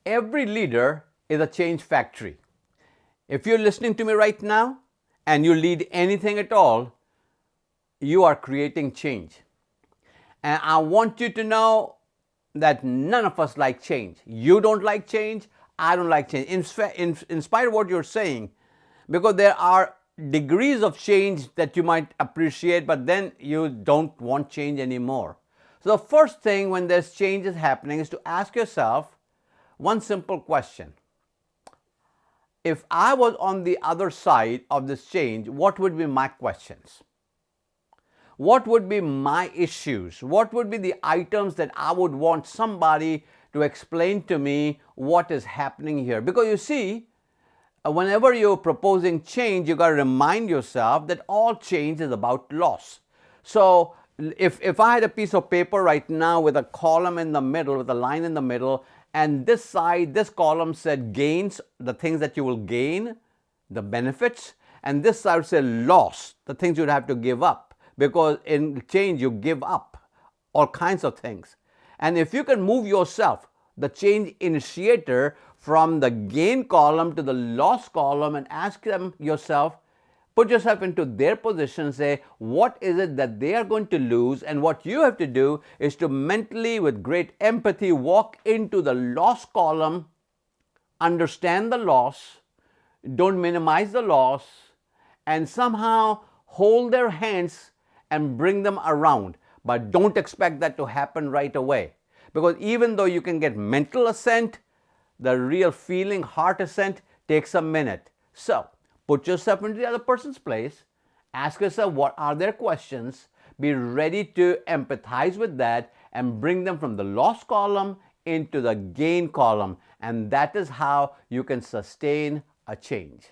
Every leader is a change factory. If you're listening to me right now and you lead anything at all, you are creating change. And I want you to know that none of us like change. You don't like change. I don't like change. In spite of what you're saying, because there are degrees of change that you might appreciate, but then you don't want change anymore. So the first thing when there's changes happening is to ask yourself one simple question. If I was on the other side of this change, what would be my questions? What would be my issues? What would be the items that I would want somebody to explain to me what is happening here? Because you see, whenever you're proposing change, you got to remind yourself that all change is about loss. So if I had a piece of paper right now with a column in the middle, with a line in the middle, and this side, this column said gains, the things that you will gain, the benefits, and this side would say loss, the things you'd have to give up, because in change you give up all kinds of things. And if you can move yourself, the change initiator, from the gain column to the loss column and ask yourself, put yourself into their position, say, what is it that they are going to lose? And what you have to do is to mentally, with great empathy, walk into the loss column, understand the loss, don't minimize the loss, and somehow hold their hands and bring them around. But don't expect that to happen right away. Because even though you can get mental assent, the real feeling, heart assent, takes a minute. So, put yourself into the other person's place, ask yourself what are their questions, be ready to empathize with that and bring them from the loss column into the gain column. And that is how you can sustain a change.